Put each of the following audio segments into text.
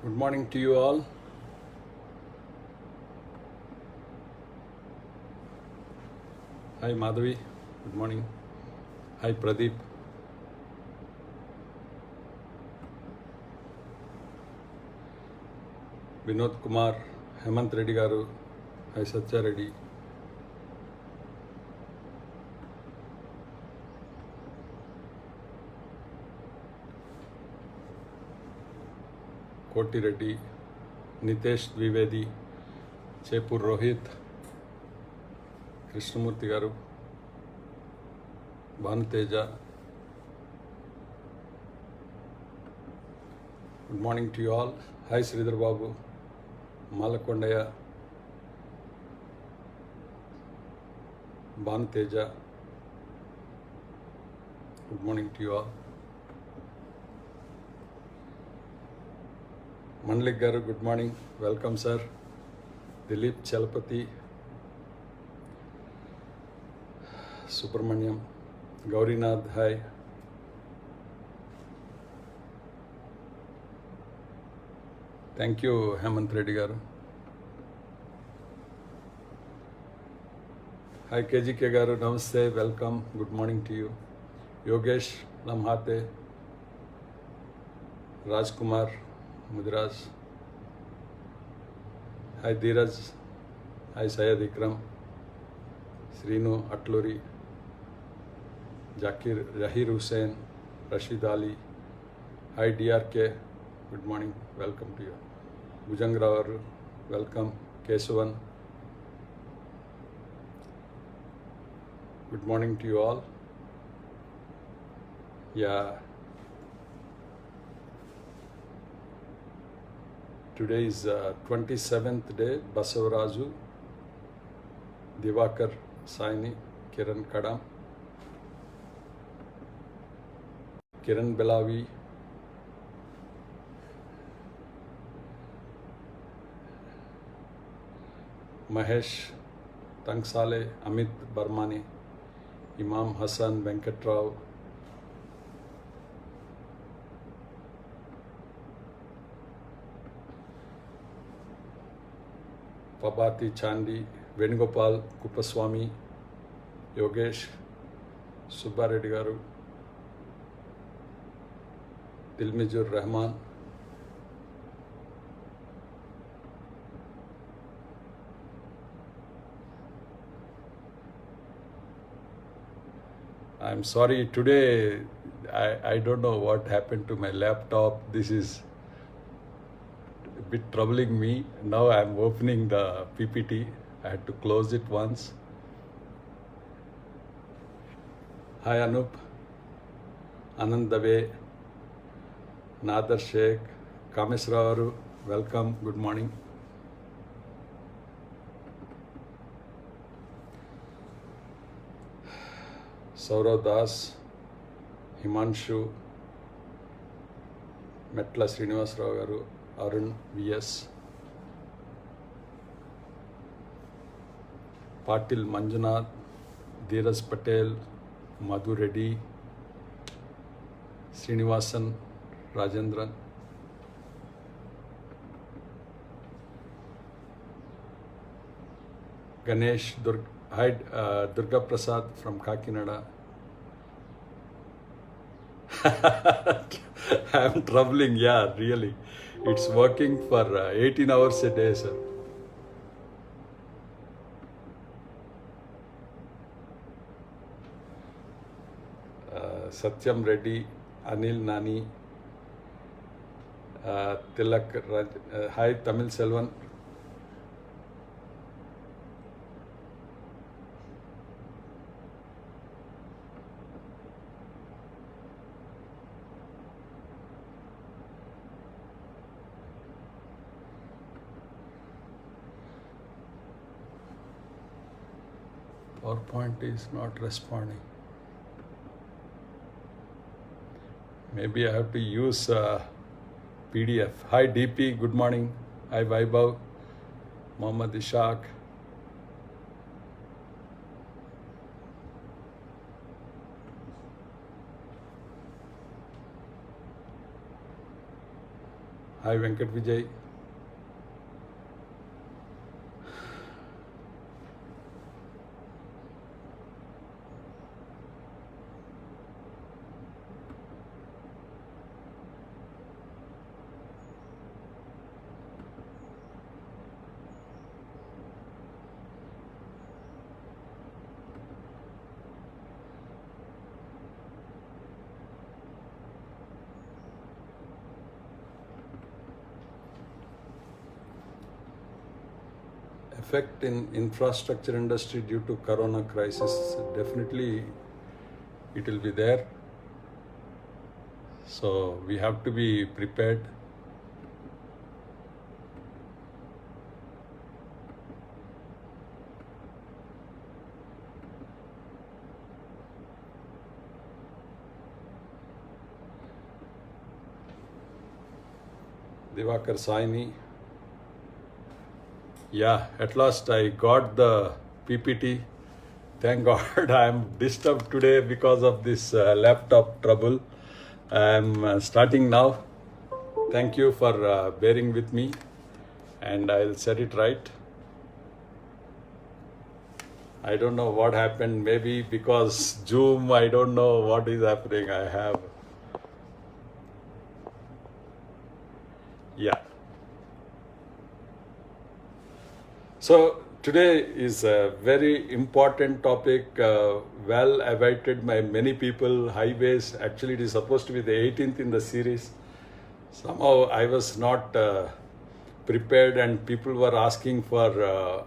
Good morning to you all. Hi Madhavi, good morning. Hi Pradeep. Vinod Kumar, Hemant Reddy Garu. Hi Satya Reddy. Koti Reddy, Nitesh Dwivedi, Chepur Rohit, Krishnamurthy Garu, Bhanuteja. Good morning to you all. Hi Sridhar Babu, Malakondaya, Bhanuteja. Good morning to you all. Mandlik Garu, good morning. Welcome sir. Dilip Chalapati, Subramaniam, Gaurinath, hi. Thank you, Hemant Reddy Garu. Hi KGK Garu, Namaste, welcome, good morning to you. Yogesh Lamhate, Rajkumar Mudraj. Hi Dheeraj, hi Syed Ikram, Srinu Atluri, Zahir Hussain, Rashid Ali. Hi DRK, good morning, welcome to you. Bhujang Rao, welcome. Kesavan, good morning to you all. Yeah, today is 27th day, Basavaraju, Divakar Saini, Kiran Kadam, Kiran Belavi, Mahesh Tangsale, Amit Barmani, Imam Hassan Venkatrao, Pabati Chandi, Venugopal Kupaswamy, Yogesh Subbareddy Garu, Dilmijur Rahman, I'm sorry, today I don't know what happened to my laptop. This is a bit troubling me. Now I'm opening the PPT. I had to close it once. Hi Anup, Anand Dave, Nader Sheikh, Kamesravaru, welcome, good morning. Saurav Das, Himanshu, Metla Srinivasrao Garu, Arun VS, Patil Manjunath, Dheeraj Patel, Madhu Reddy, Srinivasan Rajendran, Ganesh, Durga Prasad from Kakinada. I'm troubling, yeah, really. It's working for 18 hours a day, sir. Satyam Reddy, Anil Nani, Tilak Raj, hi Tamil Selvan. PowerPoint is not responding. Maybe I have to use PDF. Hi DP, good morning. Hi Vaibhav, Mohammad Ishaq. Hi, Venkat Vijay. Effect in infrastructure industry due to corona crisis, definitely it will be there. So we have to be prepared. Divakar Saini. Yeah, at last I got the PPT. Thank God I am disturbed today because of this laptop trouble. I am starting now. Thank you for bearing with me, and I'll set it right. I don't know what happened. Maybe because Zoom, I don't know what is happening. I have. Yeah. So today is a very important topic, well awaited by many people. Highways. Actually, it is supposed to be the 18th in the series. Somehow I was not prepared, and people were asking for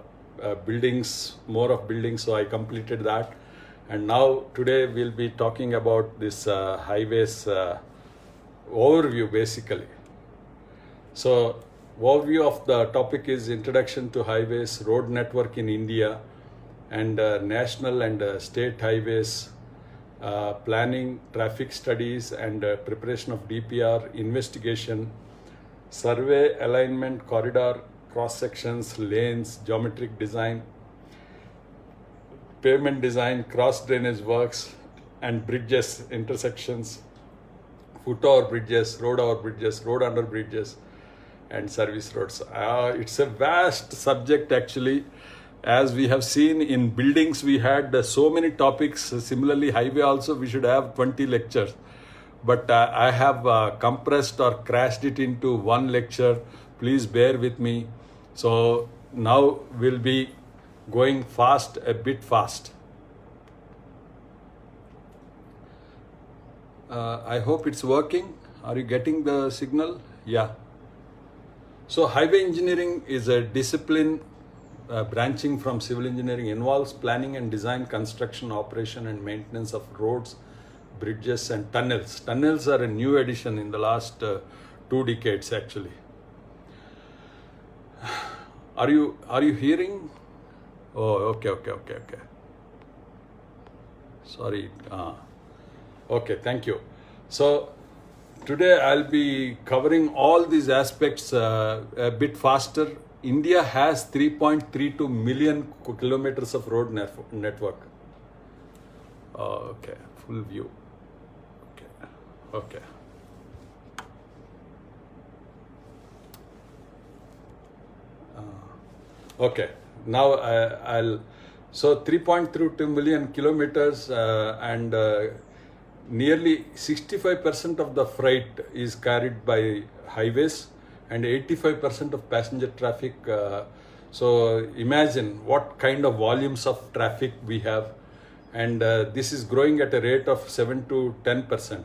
buildings, more of buildings, so I completed that. And now today we'll be talking about this highways overview basically. So overview of the topic is Introduction to Highways, Road Network in India, and national and state highways, planning, traffic studies, and preparation of DPR, investigation, survey, alignment, corridor, cross sections, lanes, geometric design, pavement design, cross drainage works, and bridges, intersections, foot over bridges, road under bridges, and service roads. It's a vast subject actually. As we have seen in buildings, we had so many topics. Similarly, highway also we should have 20 lectures. But I have compressed or crashed it into one lecture. Please bear with me. So now we'll be going fast, a bit fast. I hope it's working. Are you getting the signal? Yeah. So highway engineering is a discipline branching from civil engineering, involves planning and design, construction, operation, and maintenance of roads, bridges, and tunnels. Tunnels are a new addition in the last 2 decades actually. Are you hearing? Oh, okay. Sorry. Okay, thank you. So today I'll be covering all these aspects a bit faster. India has 3.32 million kilometers of road network. Okay, full view. Okay. Okay, now I'll. So 3.32 million kilometers and nearly 65% of the freight is carried by highways and 85% of passenger traffic. So imagine what kind of volumes of traffic we have, and this is growing at a rate of 7 to 10%.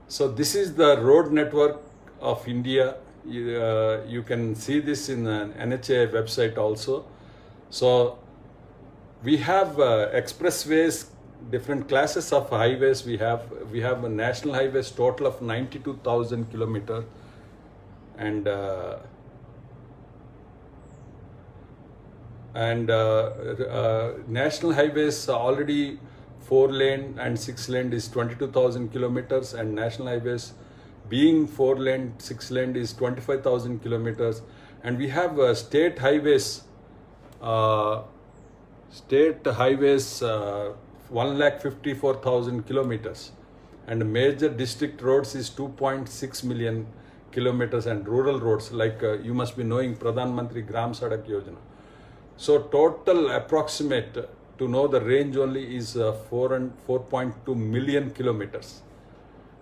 So this is the road network of India. You can see this in an NHAI website also. So we have expressways, different classes of highways. We have a national highways total of 92,000 kilometers, and national highways already 4-lane and 6-lane is 22,000 kilometers, and national highways being 4-lane, 6-lane is 25,000 kilometers, and we have state highways. 1,54,000 kilometers, and major district roads is 2.6 million kilometers and rural roads, like you must be knowing Pradhan Mantri Gram Sadak Yojana. So total approximate to know the range only is 4.2 million kilometers.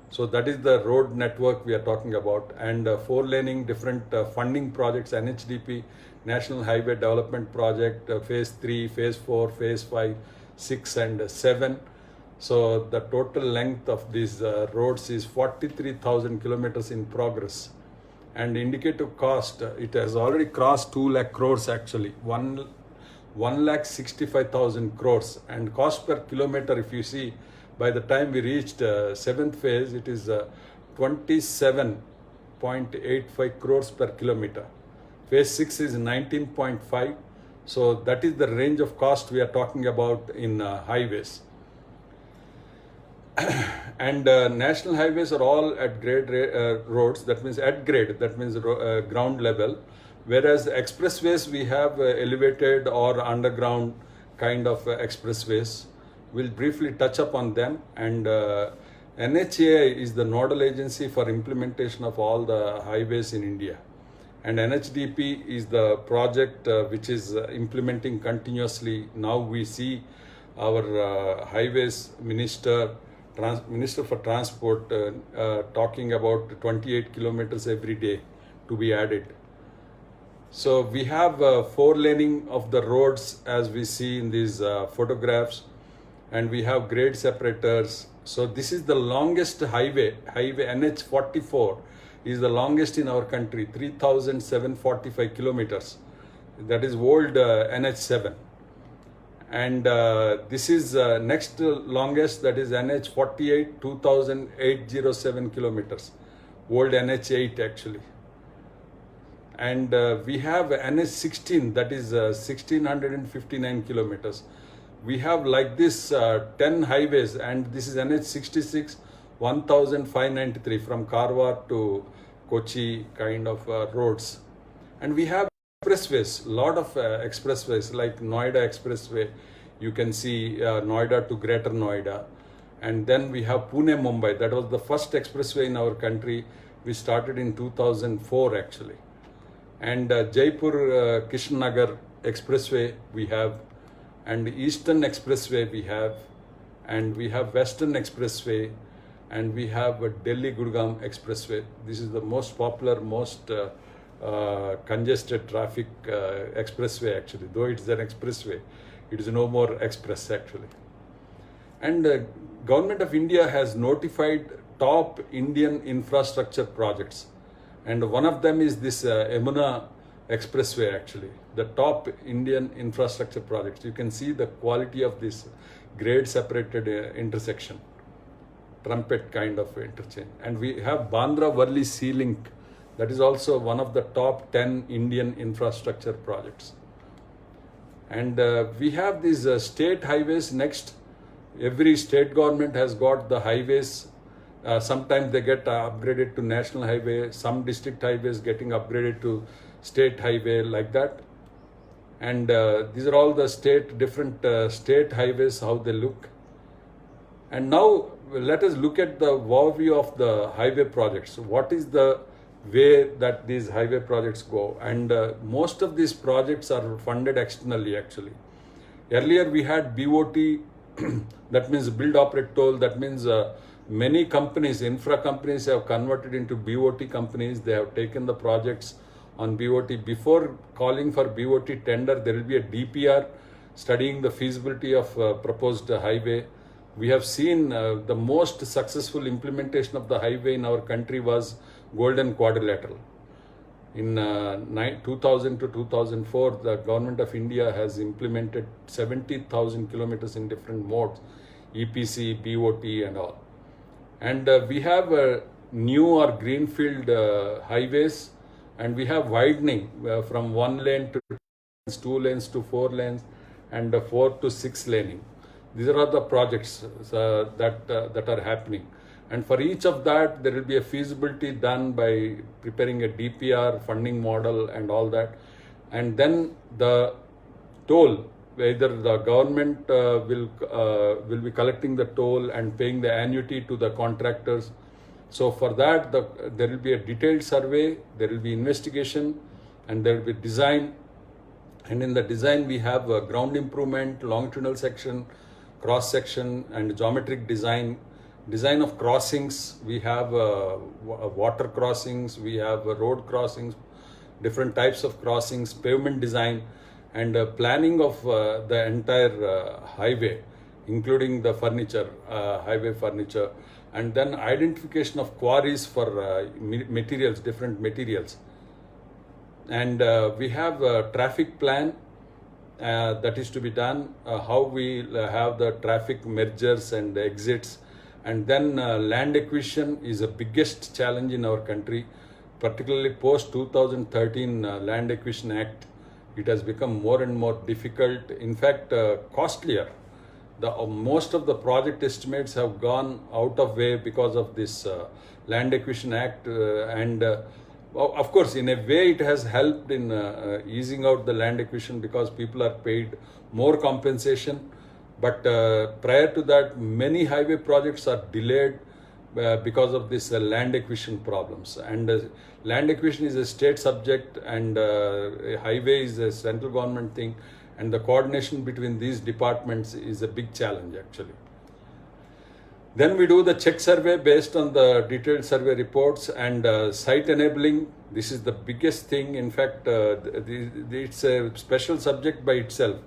So that is the road network we are talking about, and four laning different funding projects, NHDP, National Highway Development Project, phase 3, phase 4, phase 5, 6 and 7. So the total length of these roads is 43,000 kilometers in progress. And indicative cost, it has already crossed 2 lakh crores actually, 1,65,000 crores. And cost per kilometer, if you see, by the time we reached 7th phase, it is 27.85 crores per kilometer. Phase 6 is 19.5. So that is the range of cost we are talking about in highways. And national highways are all at grade roads, that means at grade, that means ground level. Whereas expressways, we have elevated or underground kind of expressways. We'll briefly touch upon them. And NHAI is the nodal agency for implementation of all the highways in India. And NHDP is the project which is implementing continuously. Now we see our highways minister, Minister for Transport talking about 28 kilometers every day to be added. So we have four laning of the roads as we see in these photographs, and we have grade separators. So this is the longest highway NH44 is the longest in our country, 3,745 kilometers. That is old NH7. And this is next longest, that is NH48, 2,807 kilometers, old NH8 actually. And we have NH16, that is 1,659 kilometers. We have like this 10 highways, and this is NH66, 1,593 from Karwar to Kochi kind of roads. And we have expressways, lot of expressways like Noida Expressway. You can see Noida to Greater Noida. And then we have Pune Mumbai. That was the first expressway in our country. We started in 2004 actually. And Jaipur Kishannagar Expressway we have, and Eastern Expressway we have, and we have Western Expressway, and we have Delhi Gurgaon Expressway. This is the most popular, most congested traffic expressway actually. Though it is an expressway, it is no more express actually. And Government of India has notified top Indian infrastructure projects, and one of them is this Yamuna Expressway actually, the top Indian infrastructure projects. You can see the quality of this grade separated intersection, trumpet kind of interchange. And we have Bandra Worli Sea Link. That is also one of the top 10 Indian infrastructure projects. And we have these state highways next. Every state government has got the highways. Sometimes they get upgraded to national highway. Some district highways getting upgraded to state highway, like that. And these are all the different state highways, how they look. And now let us look at the overview of the highway projects. What is the way that these highway projects go? And most of these projects are funded externally actually. Earlier we had BOT, that means build, operate, toll. That means many companies, infra companies have converted into BOT companies. They have taken the projects on BOT. Before calling for BOT tender, there will be a DPR studying the feasibility of proposed highway. We have seen the most successful implementation of the highway in our country was Golden Quadrilateral. In 2000 to 2004, the Government of India has implemented 70,000 kilometers in different modes, EPC, BOT and all. And we have new or greenfield highways, and we have widening from 1 lane to 2 lanes to 4 lanes, and 4 to 6 laning. These are the projects that are happening. And for each of that, there will be a feasibility done by preparing a DPR, funding model and all that. And then the toll, either the government will be collecting the toll and paying the annuity to the contractors So for that, there will be a detailed survey, there will be investigation, and there will be design. And in the design, we have ground improvement, longitudinal section, cross section, and geometric design. Design of crossings, we have water crossings, we have road crossings, different types of crossings, pavement design, and planning of the entire highway, including the furniture, highway furniture, and then identification of quarries for materials, different materials. And we have a traffic plan that is to be done, how we have the traffic mergers and exits. And then land acquisition is the biggest challenge in our country, particularly post 2013 Land Acquisition Act. It has become more and more difficult, in fact costlier. Most of the project estimates have gone out of way because of this Land Acquisition Act, and of course in a way it has helped in easing out the land acquisition because people are paid more compensation. But prior to that, many highway projects are delayed because of this land acquisition problems. And land acquisition is a state subject, and highway is a central government thing. And the coordination between these departments is a big challenge actually. Then we do the check survey based on the detailed survey reports, and site enabling. This is the biggest thing. In fact, it's a special subject by itself.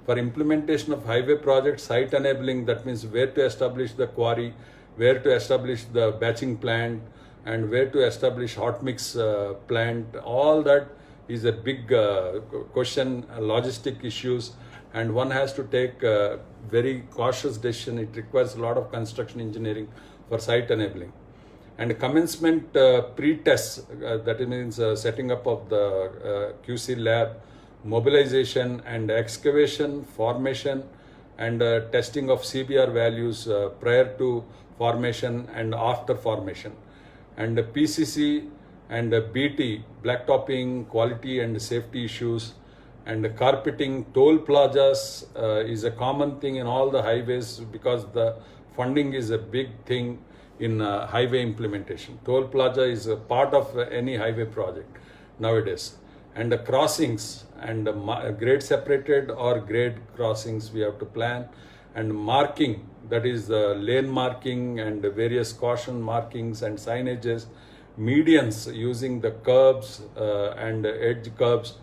For implementation of highway projects, site enabling, that means where to establish the quarry, where to establish the batching plant, and where to establish hot mix plant. All that is a big question, logistic issues, and one has to take a very cautious decision. It requires a lot of construction engineering for site enabling. And commencement pre-test, that means setting up of the QC lab, mobilization and excavation, formation, and testing of CBR values prior to formation and after formation. And PCC and BT, blacktopping, quality and safety issues, and carpeting. Toll plazas is a common thing in all the highways because the funding is a big thing in highway implementation. Toll plaza is a part of any highway project nowadays. And the crossings and grade separated or grade crossings we have to plan, and marking, that is lane marking and various caution markings and signages, medians using the curbs and edge curbs,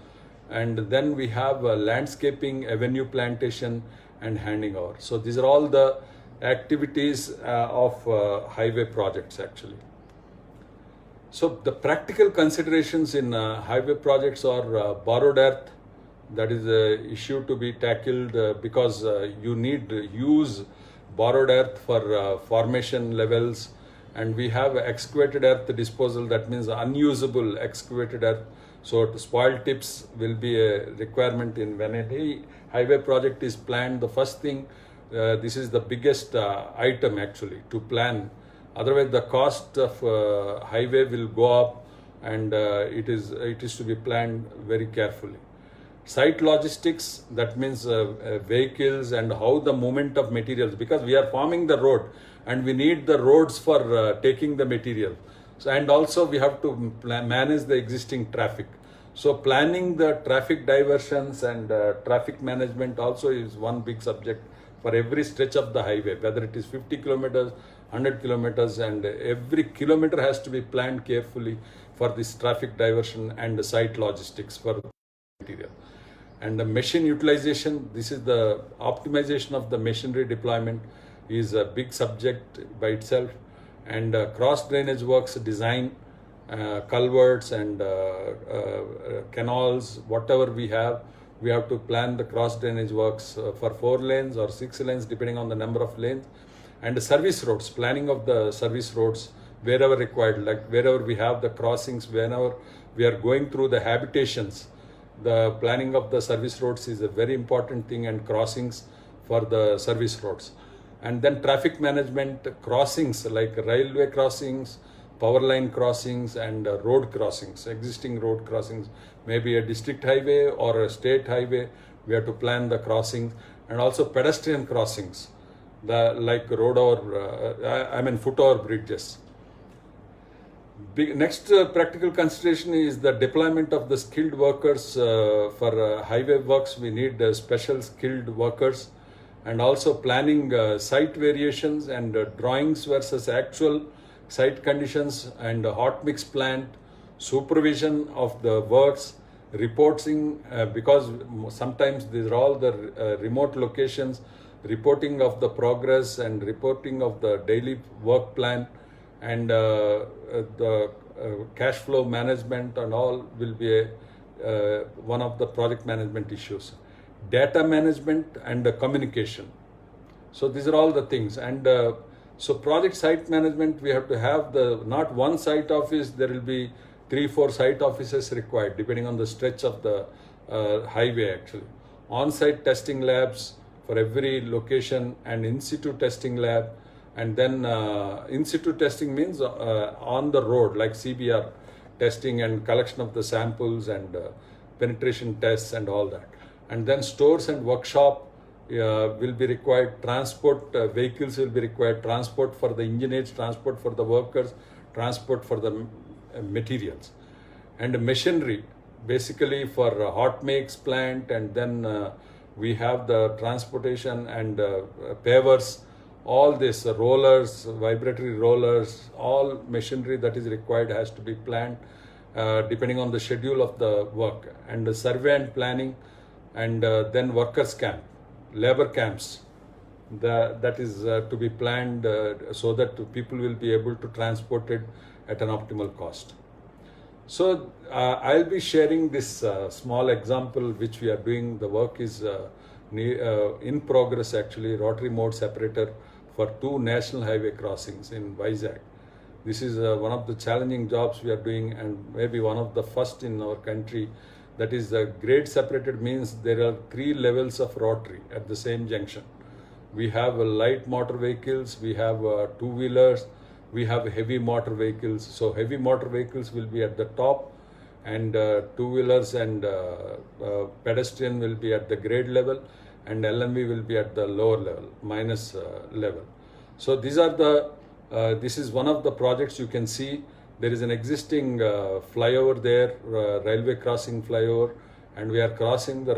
and then we have landscaping, avenue plantation, and handing over. So these are all the activities of highway projects actually. So the practical considerations in highway projects are borrowed earth. That is an issue to be tackled because you need to use borrowed earth for formation levels, and we have excavated earth disposal, that means unusable excavated earth. So spoiled tips will be a requirement in when any highway project is planned. The first thing, this is the biggest item actually to plan. Otherwise, the cost of highway will go up, and it is to be planned very carefully. Site logistics, that means vehicles and how the movement of materials, because we are forming the road and we need the roads for taking the material. So, and also we have to manage the existing traffic. So planning the traffic diversions and traffic management also is one big subject for every stretch of the highway, whether it is 50 kilometers, 100 kilometers, and every kilometer has to be planned carefully for this traffic diversion and the site logistics for material. And the machine utilization, this is the optimization of the machinery deployment, is a big subject by itself. And cross drainage works design, culverts and canals, whatever we have to plan the cross drainage works for 4 lanes or 6 lanes depending on the number of lanes. And the service roads, planning of the service roads wherever required, like wherever we have the crossings, whenever we are going through the habitations, the planning of the service roads is a very important thing, and crossings for the service roads. And then traffic management, crossings like railway crossings, power line crossings, and road crossings, existing road crossings, maybe a district highway or a state highway, we have to plan the crossings. And also pedestrian crossings, like road over, foot over bridges. Next practical consideration is the deployment of the skilled workers for highway works. We need special skilled workers, and also planning site variations and drawings versus actual site conditions, and hot mix plant, supervision of the works, reporting, because sometimes these are all the remote locations, reporting of the progress and reporting of the daily work plan, and the cash flow management and all will be one of the project management issues. Data management and communication. So these are all the things. And so project site management, we have to have the not one site office, there will be 3-4 site offices required depending on the stretch of the highway actually. On-site testing labs for every location, and in-situ testing lab. And then in-situ testing means on the road, like CBR testing and collection of the samples and penetration tests and all that. And then stores and workshop will be required, transport vehicles will be required, transport for the engineers, transport for the workers, transport for the materials. And machinery, basically for hot mix plant, and then we have the transportation and pavers, all this rollers, vibratory rollers, all machinery that is required has to be planned depending on the schedule of the work. And the survey and planning, and then workers camp, labor camps, that is to be planned so that people will be able to transport it at an optimal cost. So I'll be sharing this small example which we are doing. The work is in progress actually, rotary mode separator for 2 national highway crossings in Vizag. This is one of the challenging jobs we are doing, and maybe one of the first in our country. That is grade separated means there are 3 levels of rotary at the same junction. We have light motor vehicles, we have 2-wheelers, we have heavy motor vehicles. So heavy motor vehicles will be at the top, and 2-wheelers and pedestrian will be at the grade level, and LMV will be at the lower level, minus level. So these are the, this is one of the projects. You can see there is an existing flyover there, railway crossing flyover, and we are crossing the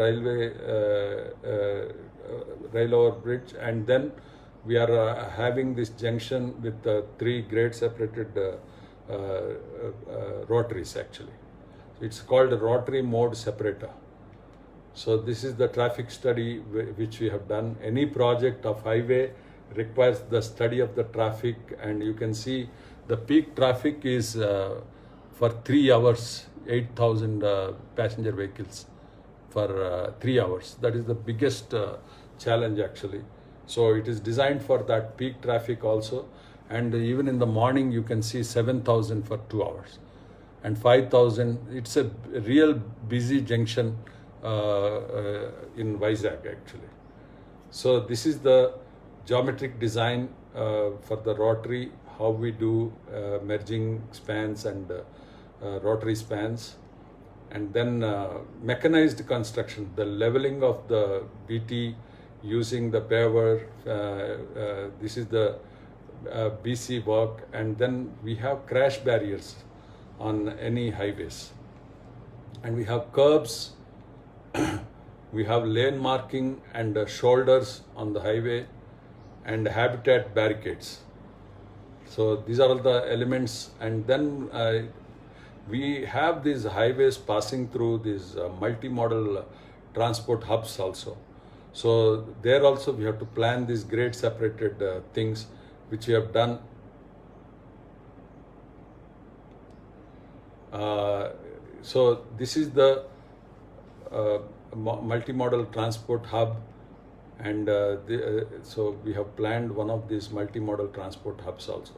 rail over bridge, and then we are having this junction with 3 grade separated rotaries actually. So it's called a rotary mode separator. So this is the traffic study which we have done. Any project of highway requires the study of the traffic, and you can see the peak traffic is for 3 hours, 8,000 passenger vehicles for 3 hours. That is the biggest challenge actually. So it is designed for that peak traffic also, and even in the morning you can see 7,000 for 2 hours and 5,000. It's a real busy junction in Vizag actually. So this is the geometric design for the rotary, how we do merging spans and rotary spans. And then mechanized construction, the leveling of the BT using the paver, this is the BC work. And then we have crash barriers on any highways, and we have curbs, we have lane marking and shoulders on the highway, and habitat barricades. So these are all the elements. And then we have these highways passing through these multimodal transport hubs also. So there also we have to plan these grade separated things, which we have done. So this is the multimodal transport hub, and so we have planned one of these multimodal transport hubs also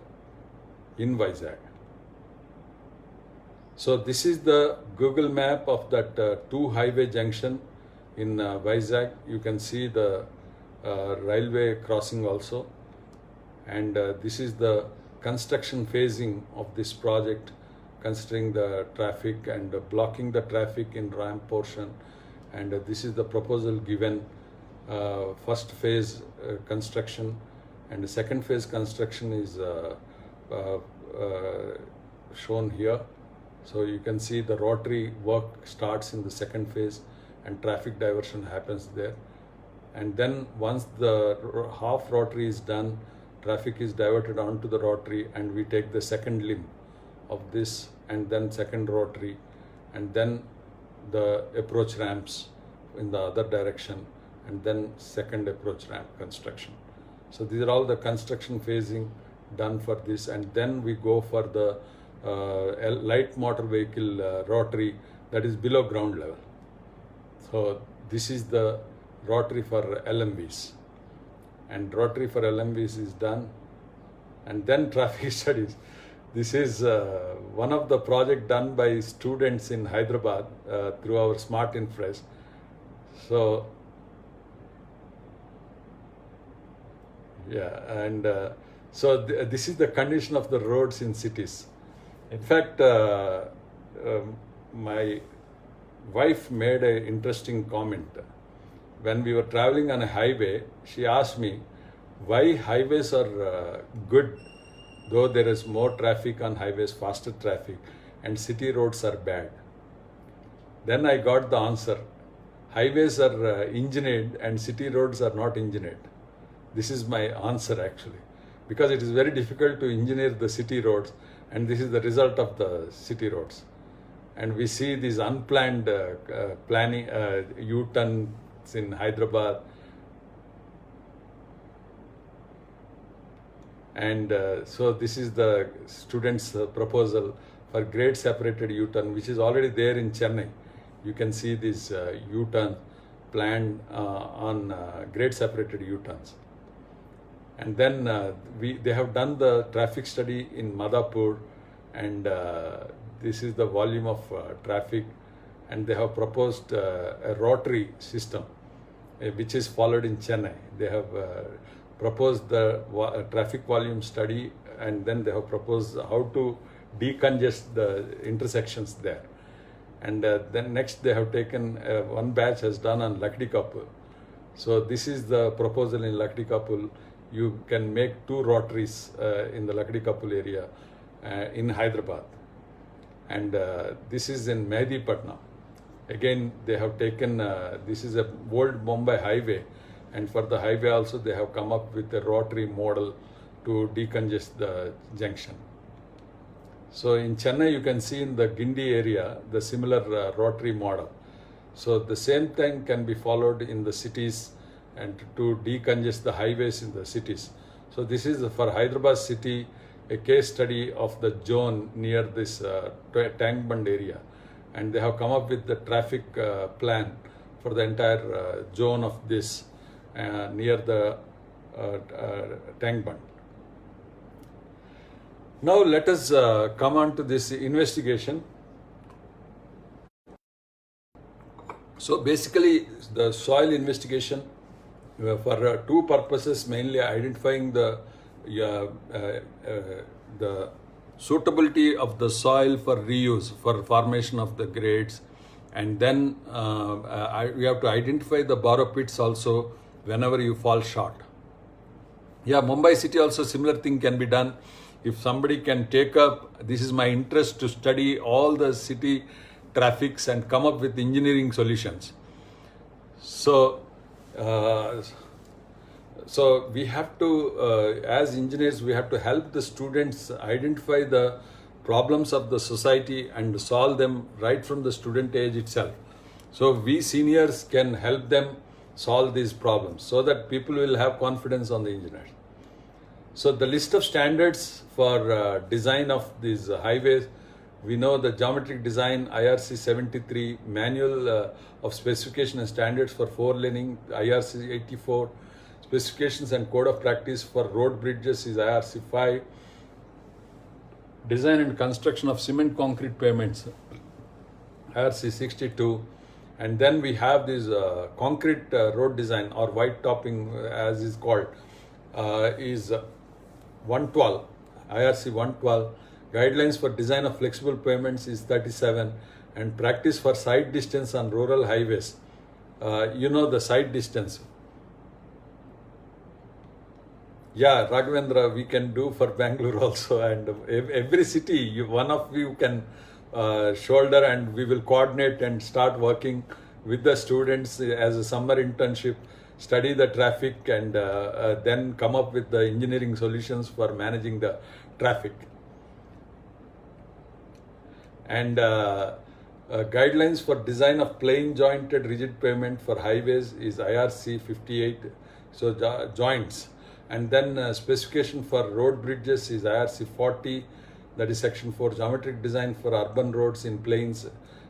in Vizag. So this is the Google map of that 2 highway junction in Vizag. You can see the railway crossing also, and this is the construction phasing of this project, considering the traffic and blocking the traffic in ramp portion. And this is the proposal given, first phase construction, and the second phase construction is shown here. So you can see the rotary work starts in the second phase and traffic diversion happens there. And then once the half rotary is done, traffic is diverted onto the rotary and we take the second limb of this and then second rotary and then the approach ramps in the other direction and then second approach ramp construction. So these are all the construction phasing done for this, and then we go for the light motor vehicle rotary that is below ground level. So this is the rotary for LMVs, and rotary for LMVs is done, and then traffic studies. This is one of the project done by students in Hyderabad through our Smart Infras. So yeah, and this is the condition of the roads in cities. In fact, my wife made an interesting comment. When we were traveling on a highway, she asked me why highways are good, though there is more traffic on highways, faster traffic, and city roads are bad. Then I got the answer. Highways are engineered and city roads are not engineered. This is my answer actually, because it is very difficult to engineer the city roads, and this is the result of the city roads. And we see these unplanned planning U-turns in Hyderabad. And so this is the students' proposal for grade separated U-turn, which is already there in Chennai. You can see this U-turn planned on grade separated U-turns. And then they have done the traffic study in Madhapur, and this is the volume of traffic, and they have proposed a rotary system which is followed in Chennai. They have proposed the traffic volume study, and then they have proposed how to decongest the intersections there. And then next they have taken, one batch has done on Lakdikapul. So this is the proposal in Lakdikapul. You can make 2 rotaries in the Lakdikapul area in Hyderabad. And this is in Mehdipatnam. Again, they have taken, this is a old Mumbai highway, and for the highway also they have come up with a rotary model to decongest the junction. So in Chennai, you can see in the Gindi area the similar rotary model. So the same thing can be followed in the cities and to decongest the highways in the cities. So this is for Hyderabad city, a case study of the zone near this Tank Bund area. And they have come up with the traffic plan for the entire zone of this near the Tank Bund. Now let us come on to this investigation. So basically the soil investigation for 2 purposes, mainly identifying the suitability of the soil for reuse, for formation of the grades, and then we have to identify the borrow pits also whenever you fall short. Yeah, Mumbai city also similar thing can be done. If somebody can take up, this is my interest to study all the city traffics and come up with engineering solutions. So we have to, as engineers, we have to help the students identify the problems of the society and solve them right from the student age itself. So we seniors can help them solve these problems so that people will have confidence on the engineers. So the list of standards for design of these highways, we know the geometric design IRC 73, manual of specification and standards for 4-laning IRC 84, specifications and code of practice for road bridges is IRC 5, design and construction of cement concrete pavements IRC 62, and then we have this concrete road design or white topping as is called is 112, IRC 112, guidelines for design of flexible pavements is 37, and practice for side distance on rural highways. You know the side distance. Yeah, Raghavendra, we can do for Bangalore also, and every city, one of you can shoulder, and we will coordinate and start working with the students as a summer internship, study the traffic, and then come up with the engineering solutions for managing the traffic. And guidelines for design of plain jointed rigid pavement for highways is IRC 58, so joints. And then specification for road bridges is IRC 40, that is section 4, geometric design for urban roads in plains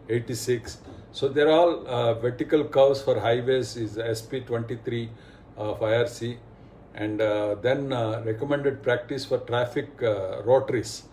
86. So they're all vertical curves for highways is SP 23 of IRC. And then recommended practice for traffic rotaries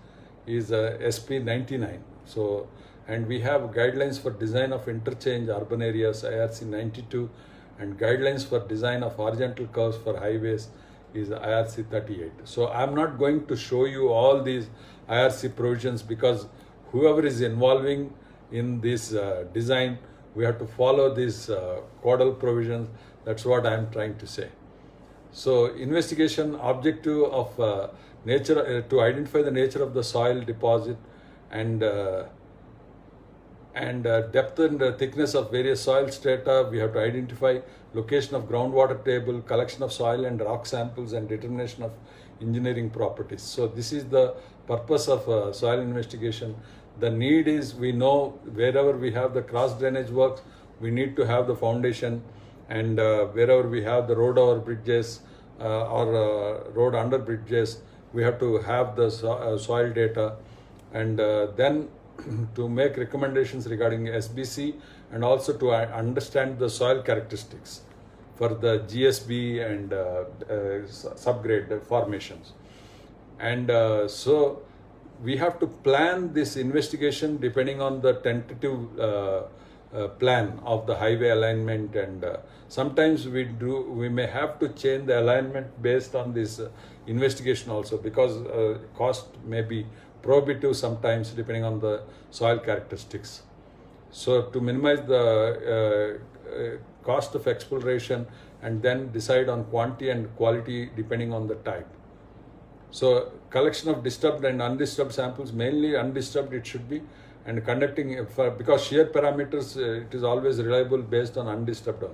is SP 99. So, and we have guidelines for design of interchange urban areas IRC 92, and guidelines for design of horizontal curves for highways is IRC 38. So I'm not going to show you all these IRC provisions, because whoever is involving in this design, we have to follow these codal provisions. That's what I'm trying to say. So investigation objective of nature to identify the nature of the soil deposit, and depth and thickness of various soil strata. We have to identify location of groundwater table, collection of soil and rock samples, and determination of engineering properties. So this is the purpose of soil investigation. The need is, we know wherever we have the cross drainage works, we need to have the foundation, and wherever we have the road over bridges or road under bridges, we have to have the soil data, and then to make recommendations regarding SBC, and also to understand the soil characteristics for the GSB and subgrade formations. And so we have to plan this investigation depending on the tentative plan of the highway alignment, and sometimes we may have to change the alignment based on this investigation also, because cost may be prohibitive sometimes depending on the soil characteristics. So to minimize the cost of exploration, and then decide on quantity and quality depending on the type. So collection of disturbed and undisturbed samples, mainly undisturbed it should be, and conducting, because shear parameters it is always reliable based on undisturbed,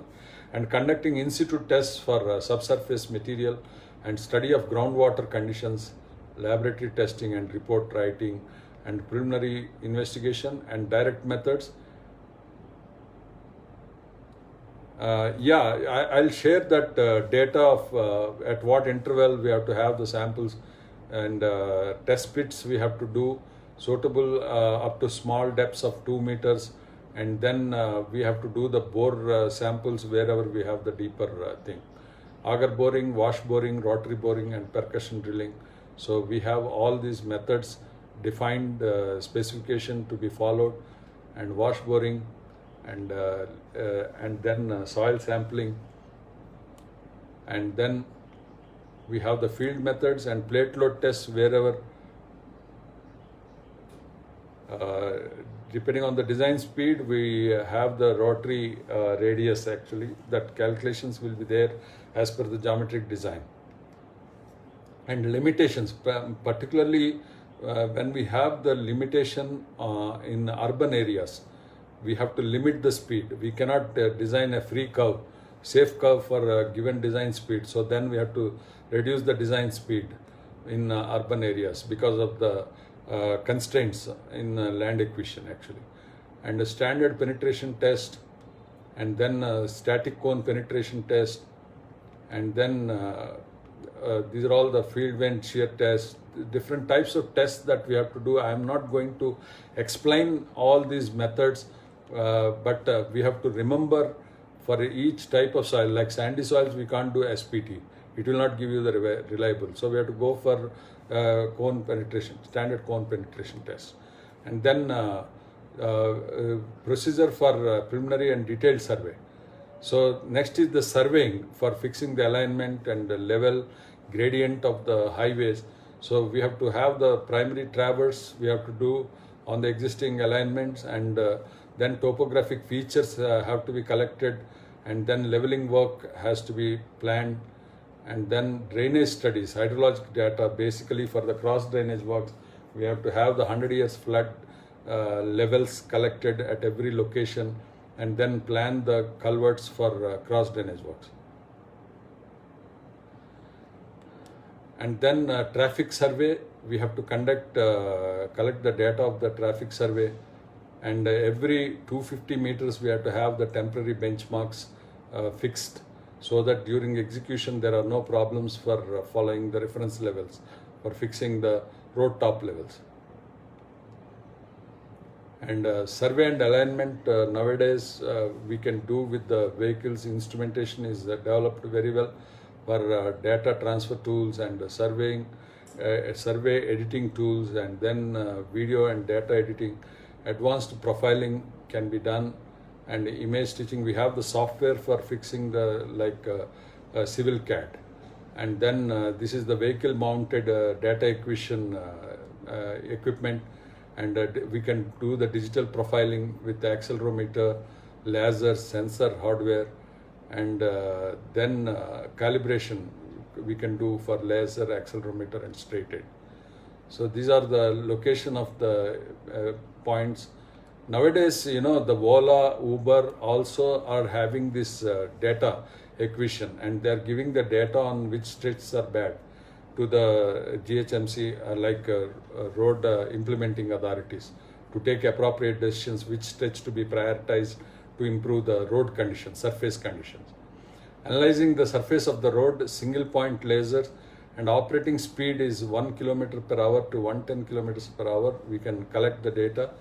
and conducting in situ tests for subsurface material, and study of groundwater conditions, laboratory testing and report writing, and preliminary investigation and direct methods. I'll share that data of at what interval we have to have the samples, and test pits we have to do suitable up to small depths of 2 meters, and then we have to do the bore samples wherever we have the deeper thing. Auger boring, wash boring, rotary boring, and percussion drilling. So we have all these methods defined, specification to be followed, and wash boring, and then soil sampling, and then we have the field methods and plate load tests wherever, depending on the design speed, we have the rotary radius actually, that calculations will be there as per the geometric design. And limitations, particularly when we have the limitation in urban areas, we have to limit the speed. We cannot design a free curve, safe curve for a given design speed. So then we have to reduce the design speed in urban areas because of the constraints in land acquisition actually. And a standard penetration test, and then a static cone penetration test, and then these are all the field vent shear tests, different types of tests that we have to do. I am not going to explain all these methods, but we have to remember for each type of soil, like sandy soils, we can't do SPT. It will not give you the reliable. So we have to go for cone penetration, standard cone penetration test. And then procedure for preliminary and detailed survey. So next is the surveying for fixing the alignment and the level gradient of the highways. So we have to have the primary traverse we have to do on the existing alignments, and then topographic features have to be collected, and then leveling work has to be planned, And then drainage studies, hydrologic data. Basically for the cross drainage works, we have to have the 100 years flood levels collected at every location, and then plan the culverts for cross drainage works. And then traffic survey, we have to collect the data of the traffic survey, and every 250 meters we have to have the temporary benchmarks fixed, so that during execution there are no problems for following the reference levels, for fixing the road top levels. And survey and alignment, nowadays we can do with the vehicles. Instrumentation is developed very well for data transfer tools and surveying, survey editing tools, and then video and data editing. Advanced profiling can be done, and image stitching. We have the software for fixing the Civil CAD, and then this is the vehicle mounted data acquisition equipment, and we can do the digital profiling with the accelerometer, laser, sensor hardware, and then calibration we can do for laser, accelerometer, and straight edge. So these are the location of the points. Nowadays, the Ola, Uber also are having this data acquisition, and they are giving the data on which stretches are bad to the GHMC, road implementing authorities, to take appropriate decisions which stretch to be prioritized to improve the road conditions, surface conditions. Analyzing the surface of the road, single point lasers, and operating speed is 1 km per hour to 110 km per hour. We can collect the data,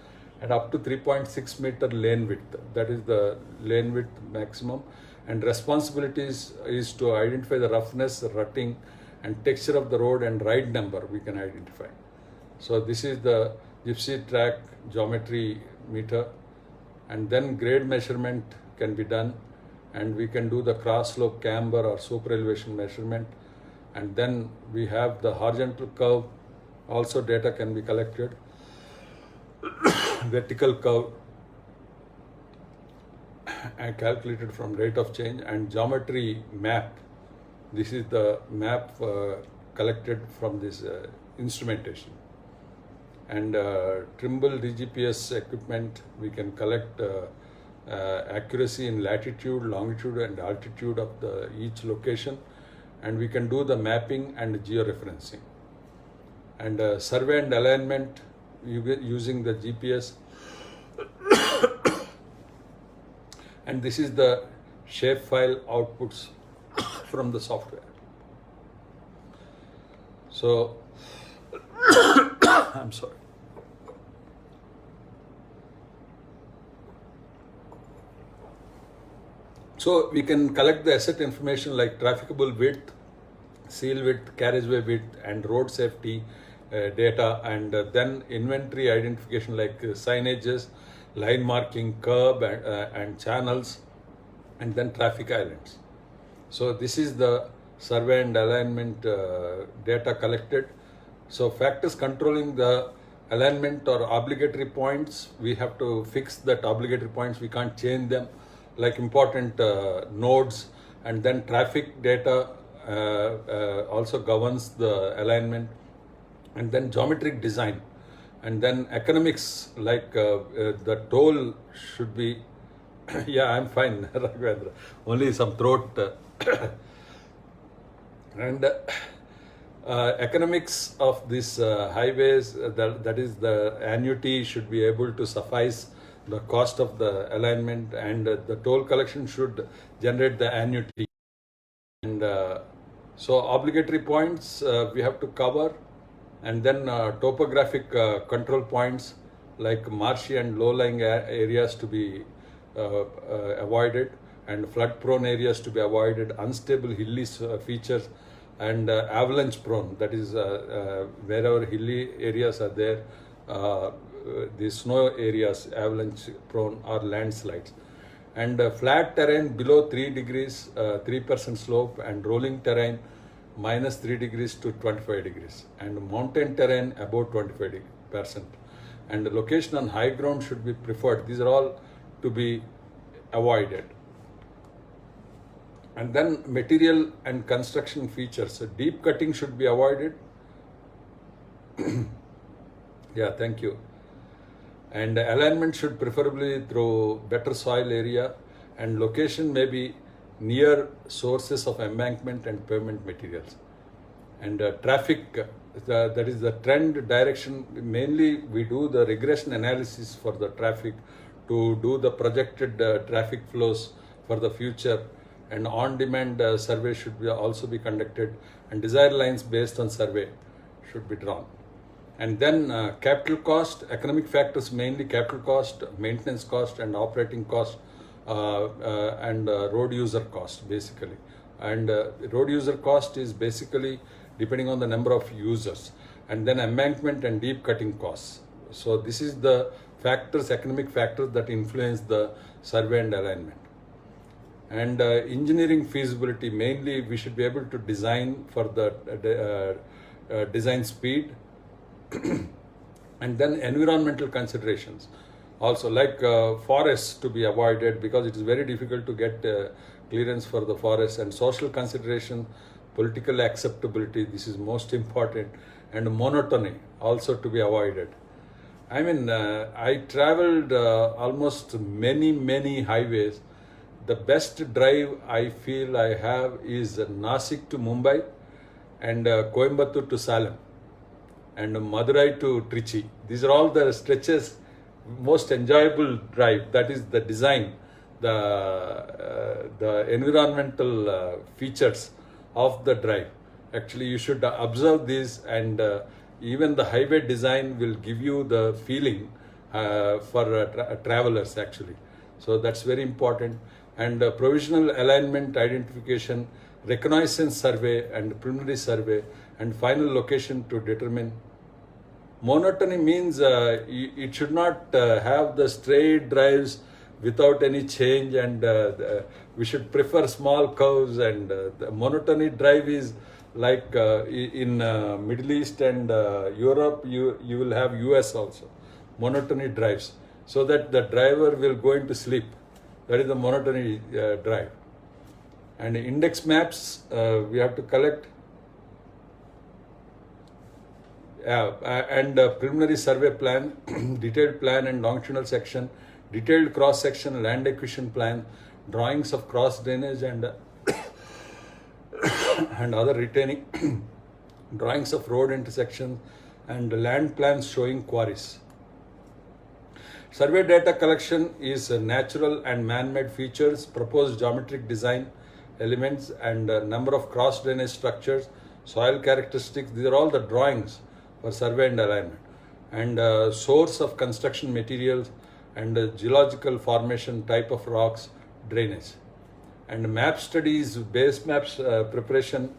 and up to 3.6 meter lane width. That is the lane width maximum. And responsibilities is to identify the roughness, rutting, and texture of the road, and ride number we can identify. So this is the gypsy track geometry meter, and then grade measurement can be done, and we can do the cross slope, camber, or super elevation measurement. And then we have the horizontal curve, also data can be collected, vertical curve and calculated from rate of change, and geometry map. This is the map collected from this instrumentation. And Trimble DGPS equipment, we can collect accuracy in latitude, longitude, and altitude of each location, and we can do the mapping and georeferencing. And survey and alignment using the GPS. And this is the shapefile outputs from the software. So, I'm sorry. So we can collect the asset information like trafficable width, seal width, carriageway width, and road safety data, and then inventory identification like signages, line marking, curb, and channels, and then traffic islands. So this is the survey and alignment data collected. So factors controlling the alignment or obligatory points, we have to fix that obligatory points, we can't change them, like important nodes. And then traffic data also governs the alignment. And then geometric design, and then economics, like the toll should be yeah, I'm fine, Raghavendra, only some throat and economics of these highways, that is the annuity should be able to suffice the cost of the alignment, and the toll collection should generate the annuity. And so obligatory points we have to cover, and then topographic control points like marshy and low-lying areas to be avoided, and flood-prone areas to be avoided, unstable hilly features, and avalanche prone, that is wherever hilly areas are there, the snow areas avalanche prone or landslides, and flat terrain below 3 degrees 3% slope, and rolling terrain -3 degrees to 25 degrees, and mountain terrain above 25%, and the location on high ground should be preferred. These are all to be avoided. And then material and construction features. So deep cutting should be avoided. Yeah, thank you. And alignment should preferably through better soil area, and location may be near sources of embankment and pavement materials. And traffic, that is the trend direction. Mainly we do the regression analysis for the traffic to do the projected traffic flows for the future, and on-demand survey should be also be conducted, and desire lines based on survey should be drawn. And then capital cost, economic factors, mainly capital cost, maintenance cost, and operating cost, and road user cost basically. And road user cost is basically depending on the number of users. And then embankment and deep cutting costs. So this is the factors, economic factors that influence the survey and alignment. And engineering feasibility, mainly we should be able to design for the design speed. And then environmental considerations also, like forests to be avoided, because it is very difficult to get clearance for the forest. And social consideration, political acceptability, this is most important. And monotony also to be avoided. I mean, I traveled almost many highways. The best drive I feel I have is Nasik to Mumbai, and Coimbatore to Salem, and Madurai to Trichy. These are all the stretches, most enjoyable drive. That is the design, the environmental features of the drive. Actually, you should observe these, and even the highway design will give you the feeling for travelers actually. So that's very important. And provisional alignment identification, reconnaissance survey, and preliminary survey, and final location to determine. Monotony means it should not have the straight drives without any change, and we should prefer small curves. And the monotony drive is like in Middle East and Europe, you will have US also, monotony drives, so that the driver will go into sleep. That is the monotony drive. And index maps, we have to collect. And preliminary survey plan, detailed plan and longitudinal section, detailed cross section, land acquisition plan, drawings of cross drainage and and other retaining, drawings of road intersections, and land plans showing quarries. Survey data collection is natural and man-made features, proposed geometric design elements, and number of cross drainage structures, soil characteristics. These are all the drawings for survey and alignment. And source of construction materials, and geological formation, type of rocks, drainage. And map studies, base maps preparation,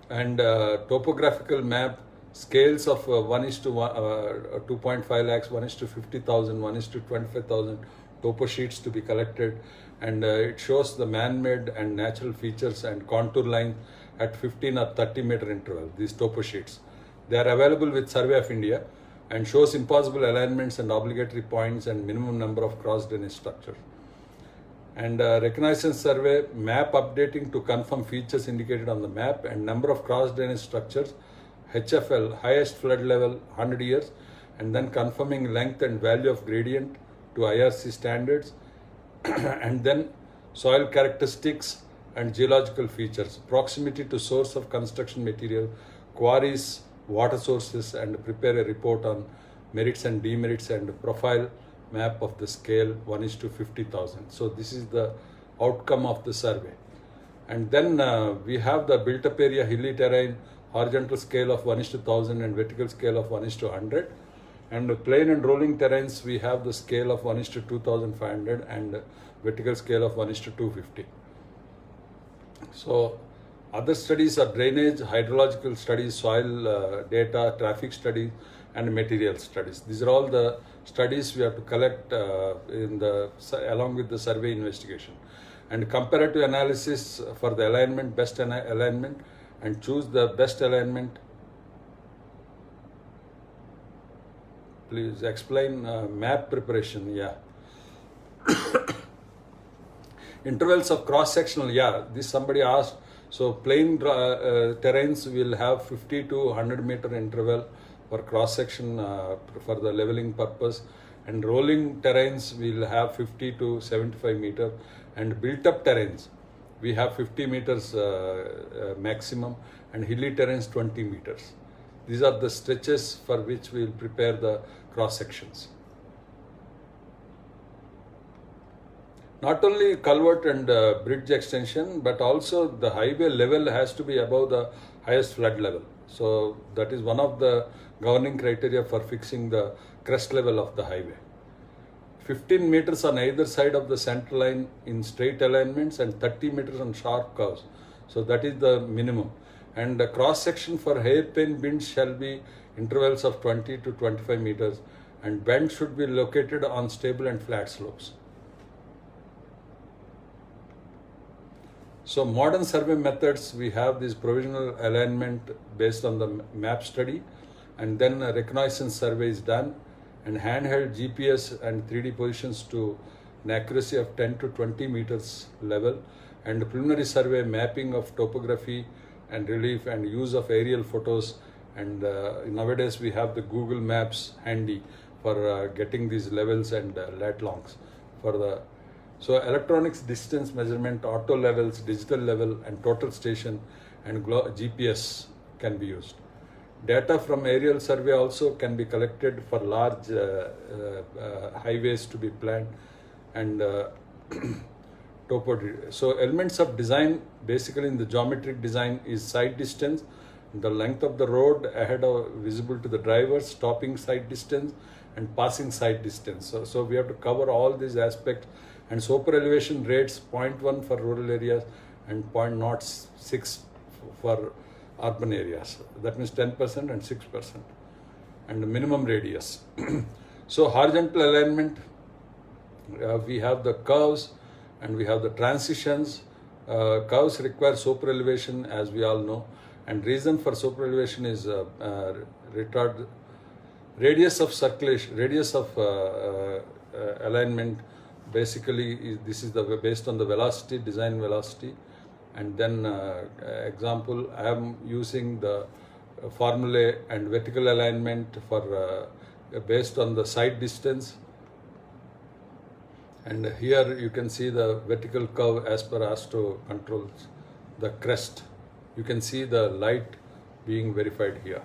and topographical map, scales of 2.5 lakhs, 1:50,000, 1:25,000 topo sheets to be collected. And it shows the man-made and natural features and contour lines at 15 or 30 meter interval, these topo sheets. They are available with Survey of India, and shows impossible alignments and obligatory points and minimum number of cross drainage structures. And reconnaissance survey, map updating to confirm features indicated on the map, and number of cross drainage structures, HFL, highest flood level 100 years, and then confirming length and value of gradient to IRC standards, and then soil characteristics and geological features, proximity to source of construction material, quarries, water sources, and prepare a report on merits and demerits, and profile map of the scale 1:50,000. So this is the outcome of the survey. And then we have the built up area, hilly terrain, horizontal scale of 1:1000 and vertical scale of 1:100. And the plain and rolling terrains, we have the scale of 1:2500 and vertical scale of 1:250. So other studies are drainage, hydrological studies, soil data, traffic studies, and material studies. These are all the studies we have to collect along with the survey investigation. And comparative analysis for the alignment, best alignment, and choose the best alignment. Please explain map preparation. Yeah. Intervals of cross-sectional, yeah, this somebody asked. So plain terrains will have 50 to 100 meter interval for cross-section for the leveling purpose, and rolling terrains will have 50 to 75 meter, and built-up terrains we have 50 meters maximum, and hilly terrains 20 meters. These are the stretches for which we will prepare the cross-sections. Not only culvert and bridge extension, but also the highway level has to be above the highest flood level. So that is one of the governing criteria for fixing the crest level of the highway. 15 meters on either side of the center line in straight alignments, and 30 meters on sharp curves. So that is the minimum. And the cross section for hairpin bends shall be intervals of 20 to 25 meters, and bend should be located on stable and flat slopes. So modern survey methods, we have this provisional alignment based on the map study, and then a reconnaissance survey is done, and handheld GPS and 3D positions to an accuracy of 10 to 20 meters level, and preliminary survey mapping of topography and relief and use of aerial photos. And nowadays we have the Google Maps handy for getting these levels and lat longs for the. So electronics distance measurement, auto levels, digital level, and total station and GPS can be used. Data from aerial survey also can be collected for large highways to be planned, and So elements of design, basically in the geometric design, is side distance, the length of the road ahead of visible to the driver, stopping side distance, and passing side distance. So we have to cover all these aspects. And super elevation rates 0.1 for rural areas and 0.06 for urban areas. That means 10% and 6%. And the minimum radius. So horizontal alignment, we have the curves and we have the transitions. Curves require super elevation, as we all know. And reason for super elevation is radius of circulation, radius of alignment. Basically, this is based on the velocity, design velocity. And then example, I am using the formulae and vertical alignment for based on the side distance. And here you can see the vertical curve as per ASTRO controls, the crest. You can see the light being verified here.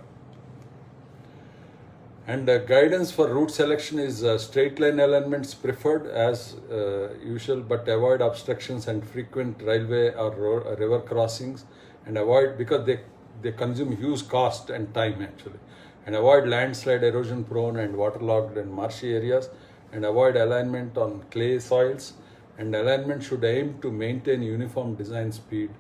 And guidance for route selection is straight line alignments preferred as usual, but avoid obstructions and frequent railway or river crossings, and avoid, because they consume huge cost and time actually, and avoid landslide, erosion prone and waterlogged and marshy areas, and avoid alignment on clay soils, and alignment should aim to maintain uniform design speed.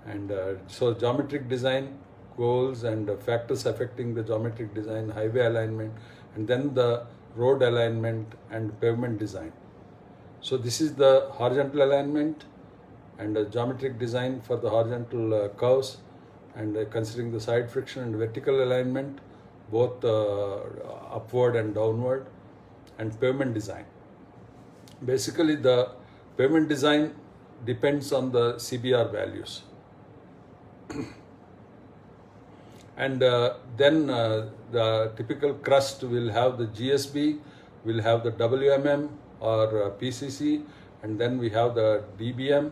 And so geometric design goals and factors affecting the geometric design, highway alignment, and then the road alignment and pavement design. So this is the horizontal alignment and geometric design for the horizontal curves, and considering the side friction, and vertical alignment, both upward and downward, and pavement design. Basically the pavement design depends on the CBR values. And then the typical crust will have the GSB, will have the WMM or PCC, and then we have the DBM,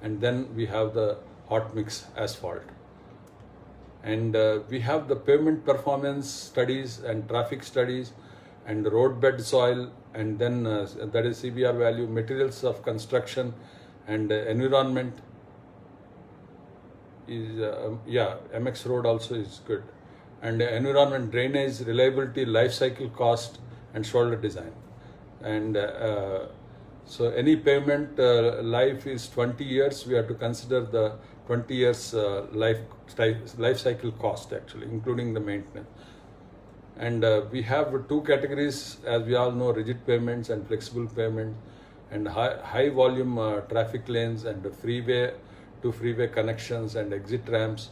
and then we have the hot mix asphalt. And we have the pavement performance studies and traffic studies and the roadbed soil, and then that is CBR value, materials of construction, and environment is MX road also is good, and environment, drainage, reliability, life cycle cost, and shoulder design. And so any pavement life is 20 years, we have to consider the 20 years life cycle cost actually, including the maintenance. And we have two categories, as we all know, rigid pavements and flexible pavement, and high volume traffic lanes, and freeway to freeway connections and exit ramps,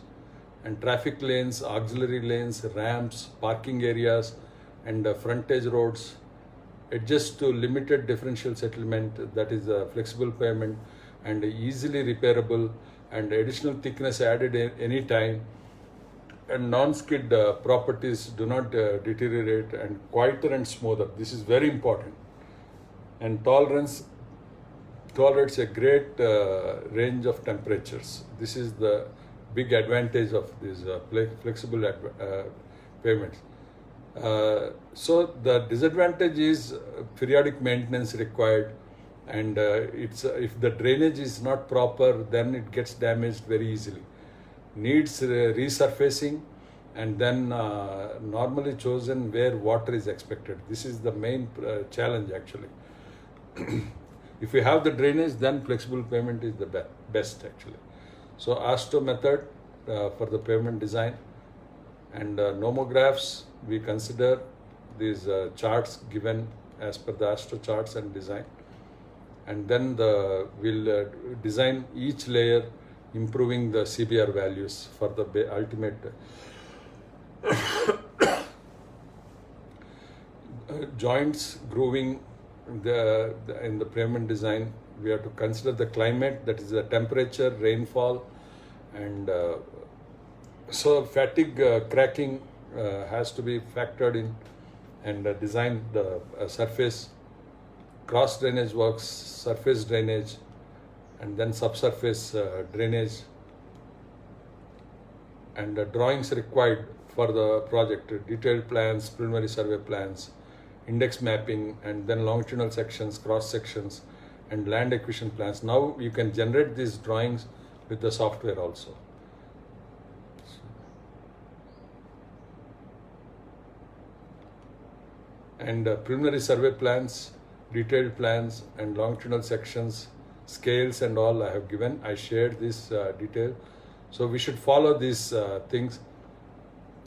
and traffic lanes, auxiliary lanes, ramps, parking areas, and frontage roads, adjust to limited differential settlement, that is flexible pavement, and easily repairable, and additional thickness added any time, and non-skid properties do not deteriorate, and quieter and smoother. This is very important. And tolerates a great range of temperatures. This is the big advantage of these flexible pavements. So the disadvantage is periodic maintenance required, and if the drainage is not proper, then it gets damaged very easily. Needs resurfacing, and then normally chosen where water is expected. This is the main challenge actually. If you have the drainage, then flexible pavement is the best actually. So ASTO method for the pavement design, and nomographs, we consider these charts given as per the ASTO charts and design, and then we'll design each layer improving the CBR values for the ultimate joints grooving. In the pavement design, we have to consider the climate, that is the temperature, rainfall, and so fatigue cracking has to be factored in, and design the surface, cross drainage works, surface drainage, and then subsurface drainage, and drawings required for the project, detailed plans, preliminary survey plans, index mapping, and then longitudinal sections, cross sections, and land acquisition plans. Now you can generate these drawings with the software also. And preliminary survey plans, detailed plans, and longitudinal sections, scales and all I have given. I shared this detail. So we should follow these things.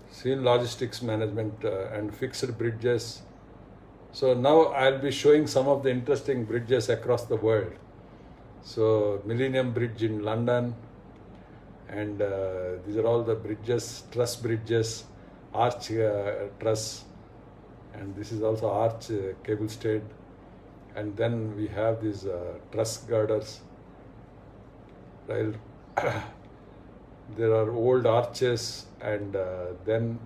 Seal logistics management and fixed bridges. So now I'll be showing some of the interesting bridges across the world. So Millennium Bridge in London, and these are all the bridges, truss bridges, arch truss, and this is also arch cable stayed. And then we have these truss girders. There are old arches, and then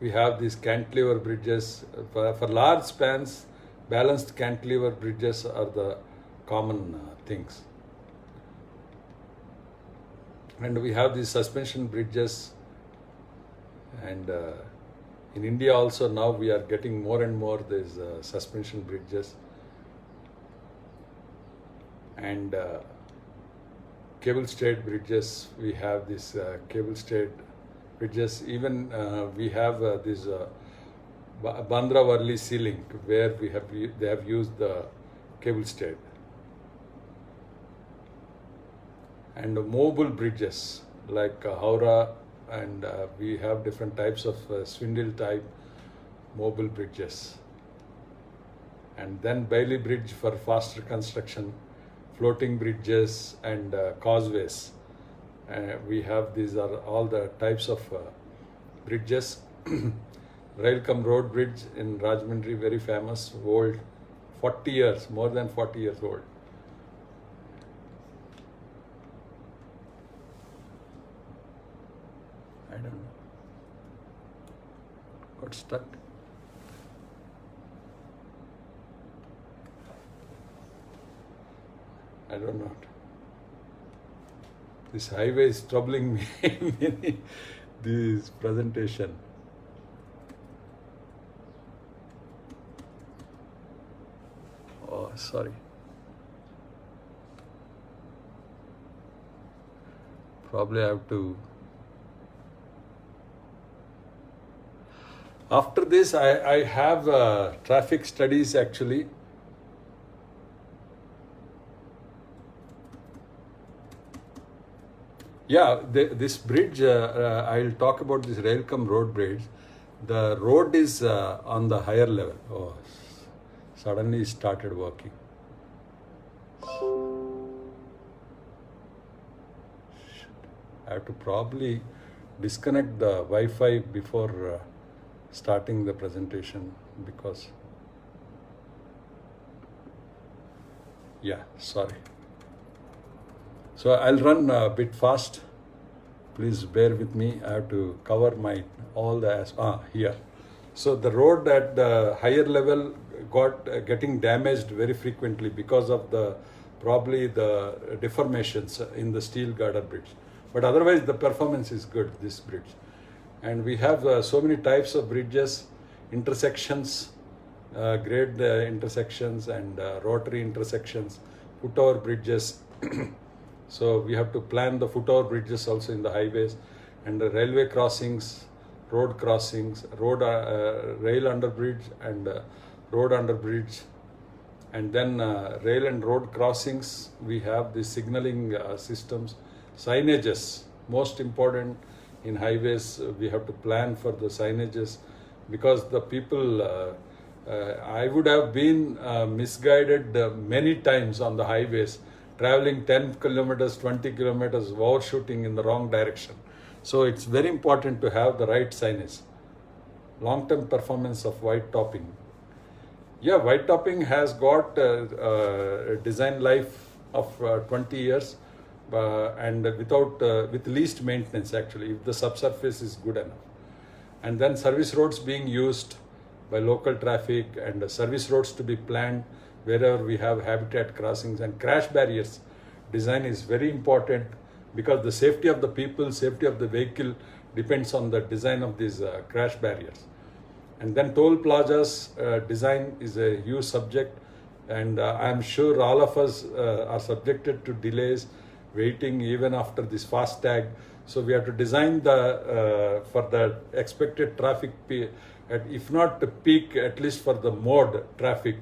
we have these cantilever bridges. For large spans, balanced cantilever bridges are the common things. And we have these suspension bridges, and in India also now we are getting more and more these suspension bridges. And cable stayed bridges, we have these cable stayed bridges. Even we have this Bandra Worli Sea Link, where they have used the cable stayed. And mobile bridges like Howrah, and we have different types of swindle type mobile bridges. And then Bailey Bridge for faster construction, floating bridges, and causeways. We have, these are all the types of bridges. Railcom Road Bridge in Rajahmundry, very famous, old, 40 years, more than 40 years old. I don't know. Got stuck. I don't know. This highway is troubling me in this presentation. Oh, sorry. Probably I have to. After this, I have traffic studies actually. Yeah, this bridge, I'll talk about this Railcom Road Bridge. The road is on the higher level. Oh, suddenly it started working. I have to probably disconnect the Wi-Fi before starting the presentation because, yeah, sorry. So I'll run a bit fast. Please bear with me. I have to cover my all the here. So the road at the higher level got getting damaged very frequently because of the probably the deformations in the steel girder bridge. But otherwise the performance is good, this bridge. And we have so many types of bridges, intersections, grade intersections and rotary intersections, foot-over bridges. So we have to plan the foot-over bridges also in the highways, and the railway crossings, road crossings, rail under bridge and road under bridge. And then rail and road crossings, we have the signaling systems, signages, most important in highways. We have to plan for the signages because the people, I would have been misguided many times on the highways, traveling 10 kilometers, 20 kilometers, overshooting in the wrong direction. So it's very important to have the right signage. Long-term performance of white topping. Yeah, white topping has got a design life of 20 years and with least maintenance actually, if the subsurface is good enough. And then service roads being used by local traffic and service roads to be planned wherever we have habitat crossings, and crash barriers design is very important because the safety of the people, safety of the vehicle depends on the design of these crash barriers. And then toll plazas design is a huge subject, and I'm sure all of us are subjected to delays, waiting even after this fast tag. So we have to design the for the expected traffic, if not the peak, at least for the mode traffic.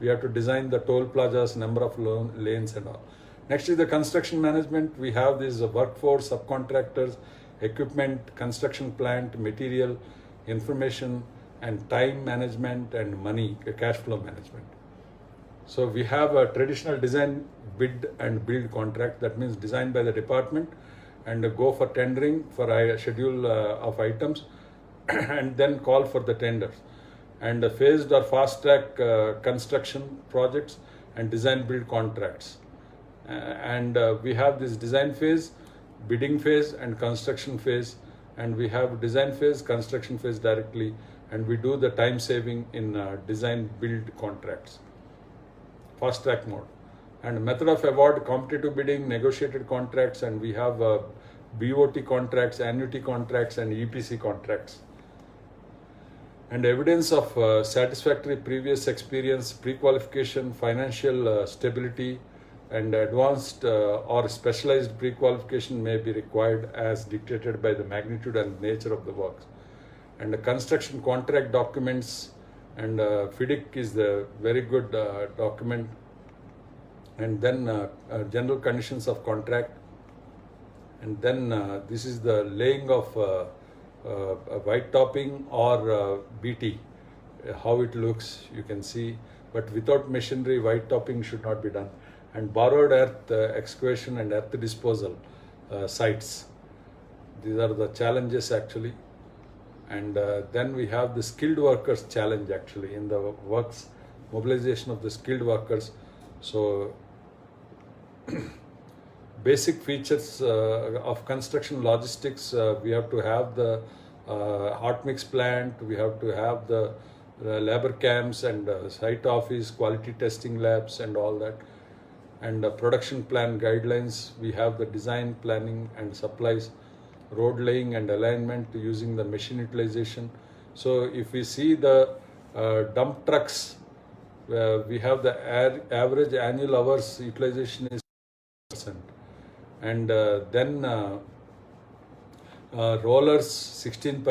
We have to design the toll plazas, number of lanes and all. Next is the construction management. We have this workforce, subcontractors, equipment, construction plant, material, information, and time management and money, cash flow management. So we have a traditional design, bid and build contract. That means design by the department and go for tendering for a schedule of items and then call for the tenders. And phased or fast track construction projects and design build contracts. We have this design phase, bidding phase and construction phase, and we have design phase, construction phase directly, and we do the time saving in design build contracts. Fast track mode. And method of award, competitive bidding, negotiated contracts, and we have BOT contracts, annuity contracts and EPC contracts. And evidence of satisfactory previous experience, pre-qualification, financial stability, and advanced or specialized pre-qualification may be required as dictated by the magnitude and nature of the works. And the construction contract documents, and FIDIC is the very good document. And then general conditions of contract. And then this is the laying of white topping or BT, how it looks, you can see. But without machinery, white topping should not be done. And borrowed earth excavation and earth disposal sites. These are the challenges actually. And then we have the skilled workers challenge actually in the works, mobilization of the skilled workers. So basic features of construction logistics, we have to have the hot mix plant, we have to have the labor camps and site office, quality testing labs and all that. And production plan guidelines, we have the design, planning and supplies, road laying and alignment using the machine utilization. So if we see the dump trucks, we have the average annual hours utilization is 100%. And then rollers 16%,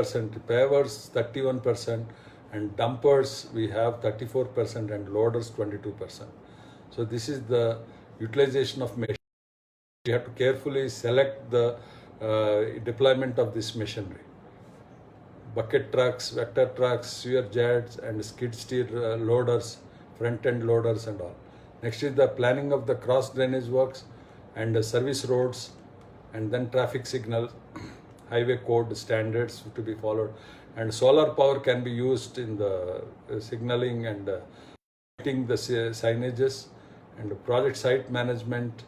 pavers 31%, and dumpers we have 34% and loaders 22%. So this is the utilization of machinery. We have to carefully select the deployment of this machinery. Bucket trucks, vector trucks, sewer jets and skid steer loaders, front end loaders and all. Next is the planning of the cross drainage works and service roads, and then traffic signals, highway code standards to be followed, And solar power can be used in the signaling and lighting the signages. And project site management,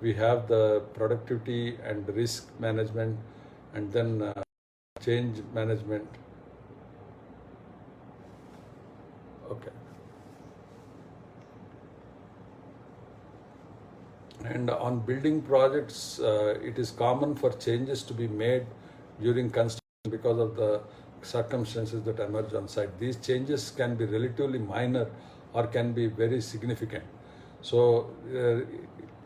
we have the productivity and risk management, and then change management. Okay. And on building projects, it is common for changes to be made during construction because of the circumstances that emerge on site. These changes can be relatively minor or can be very significant. So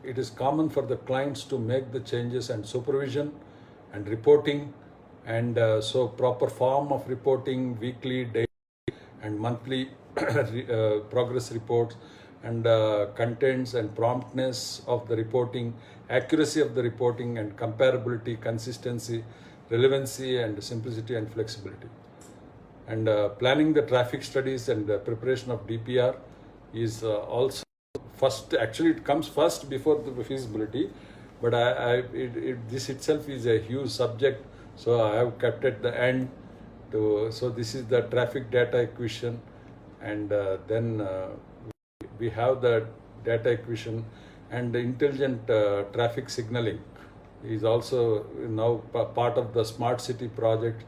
it is common for the clients to make the changes, and supervision and reporting, and so proper form of reporting, weekly, daily and monthly progress reports, and contents and promptness of the reporting, accuracy of the reporting, and comparability, consistency, relevancy, and simplicity and flexibility. And planning the traffic studies and the preparation of DPR is also first. Actually, it comes first before the feasibility, but this itself is a huge subject, so I have kept at the end. So this is the traffic data acquisition, and then we have the data acquisition, and the intelligent traffic signaling is also now part of the smart city project,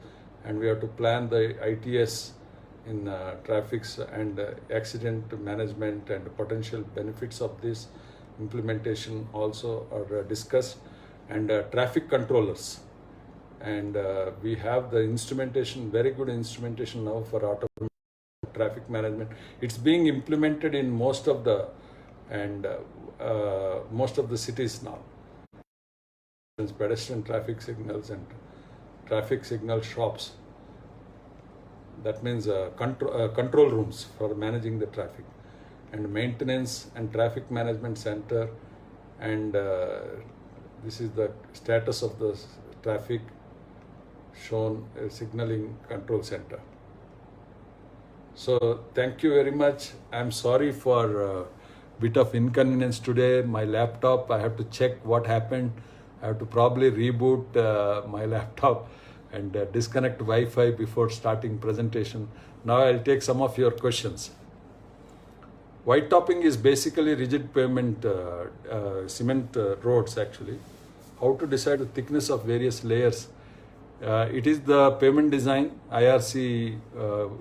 and we have to plan the ITS in traffics and accident management, and potential benefits of this implementation also are discussed, and traffic controllers. And we have the instrumentation, very good instrumentation now for automated traffic management. It's being implemented in most of the cities now. Pedestrian traffic signals and traffic signal shops. That means control rooms for managing the traffic, and maintenance and traffic management center, and this is the status of the traffic shown, signaling control center. So thank you very much. I'm sorry for a bit of inconvenience today. My laptop, I have to check what happened. I have to probably reboot my laptop and disconnect Wi-Fi before starting presentation. Now I'll take some of your questions. White topping is basically rigid pavement, cement roads actually. How to decide the thickness of various layers? It is the pavement design, IRC,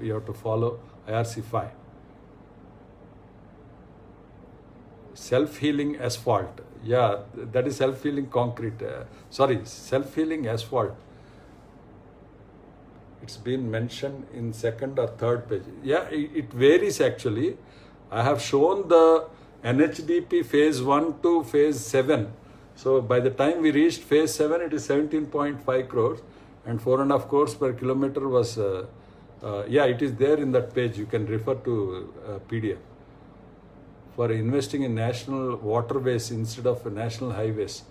you have to follow, IRC 5. Self-healing asphalt. Yeah, that is self-healing concrete. Self-healing asphalt. It's been mentioned in second or third page. Yeah, it varies actually. I have shown the NHDP phase 1 to phase 7. So by the time we reached phase 7, it is 17.5 crores and 4.5 crores per kilometer was, it is there in that page. You can refer to PDF. For investing in national waterways instead of national highways.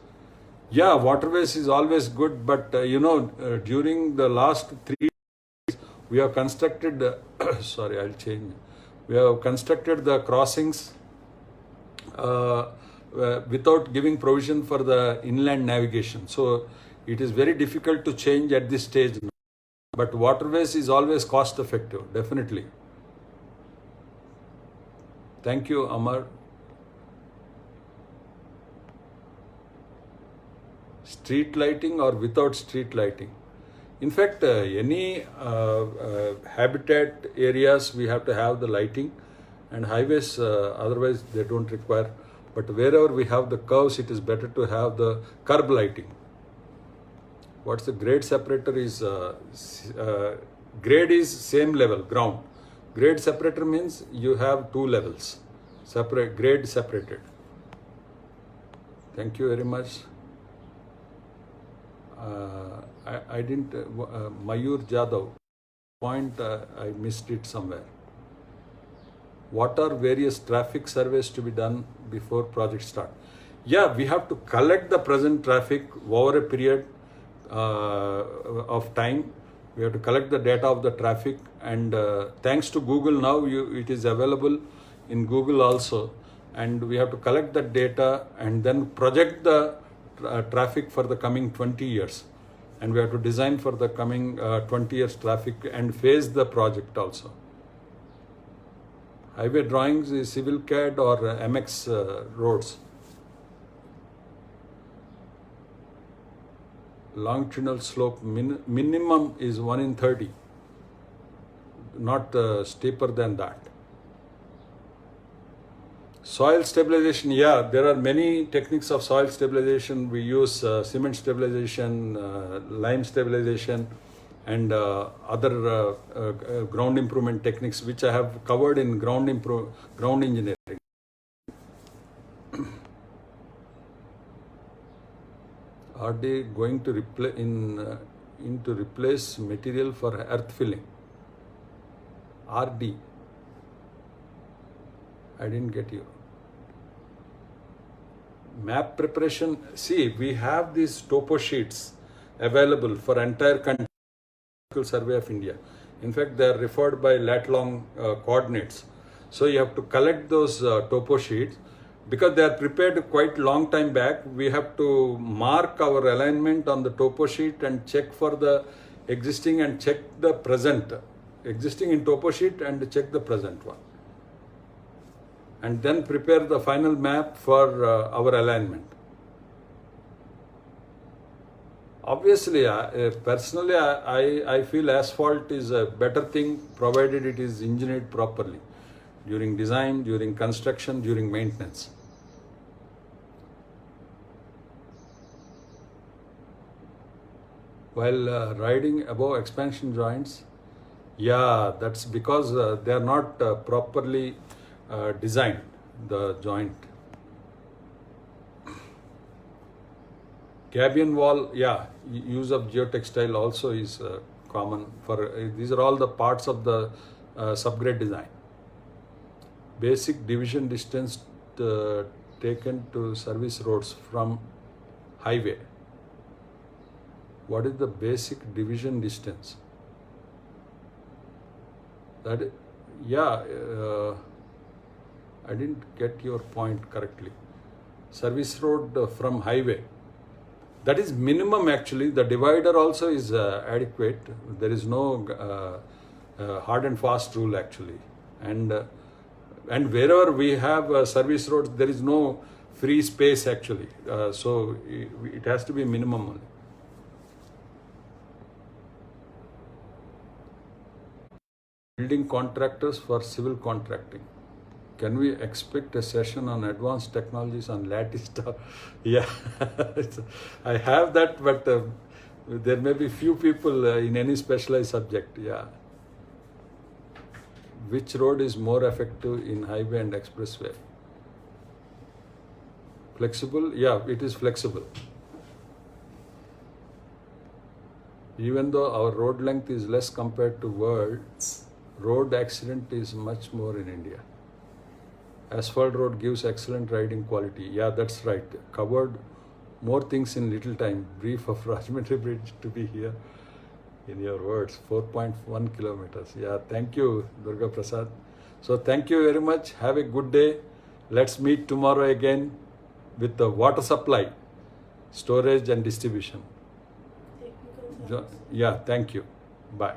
Yeah, waterways is always good, but during the last 3 years, we have constructed, we have constructed the crossings without giving provision for the inland navigation. So it is very difficult to change at this stage. But waterways is always cost effective, definitely. Thank you, Amar. Street lighting or without street lighting? In fact, any habitat areas we have to have the lighting, and highways otherwise they don't require. But wherever we have the curves, it is better to have the curb lighting. What's the grade separator is? Grade is same level, ground. Grade separator means you have 2 levels, grade separated. Thank you very much. I didn't, Mayur Jadhav, point I missed it somewhere. What are various traffic surveys to be done before project start? Yeah, we have to collect the present traffic over a period of time. We have to collect the data of the traffic, and thanks to Google now, it is available in Google also. And we have to collect that data and then project the traffic for the coming 20 years. and we have to design for the coming 20 years traffic and phase the project also. Highway drawings is Civil CAD or MX roads. Longitudinal slope minimum is 1 in 30, not steeper than that. Soil stabilization, yeah, there are many techniques of soil stabilization. We use cement stabilization, lime stabilization, and other ground improvement techniques, which I have covered in ground engineering. Are they going to replace material for earth filling? RD. I didn't get you. Map preparation. See, we have these topo sheets available for entire survey of India. In fact, they are referred by lat-long coordinates. So you have to collect those topo sheets. Because they are prepared quite long time back, we have to mark our alignment on the topo sheet and check for the existing and check the present. Existing in topo sheet and check the present one. And then prepare the final map for our alignment. Obviously, personally, I feel asphalt is a better thing provided it is engineered properly during design, during construction, during maintenance. While riding above expansion joints, yeah, that's because they are not properly designed, the joint. Gabion wall, yeah, use of geotextile also is common for, these are all the parts of the subgrade design. Basic division distance taken to service roads from highway. What is the basic division distance? That, yeah, I didn't get your point correctly. Service road from highway. That is minimum actually. The divider also is adequate. There is no hard and fast rule actually. And wherever we have service roads, there is no free space actually. So it has to be minimum only. Building contractors for civil contracting. Can we expect a session on advanced technologies on lattice? Yeah, I have that, but there may be few people in any specialized subject. Yeah. Which road is more effective in highway and expressway? Flexible? Yeah, it is flexible. Even though our road length is less compared to world, road accident is much more in India. Asphalt road gives excellent riding quality. Yeah, that's right. Covered more things in little time. Brief of Rajahmundry Bridge to be here in your words. 4.1 kilometers. Yeah, thank you, Durga Prasad. So thank you very much. Have a good day. Let's meet tomorrow again with the water supply, storage and distribution. Yeah, thank you. Bye.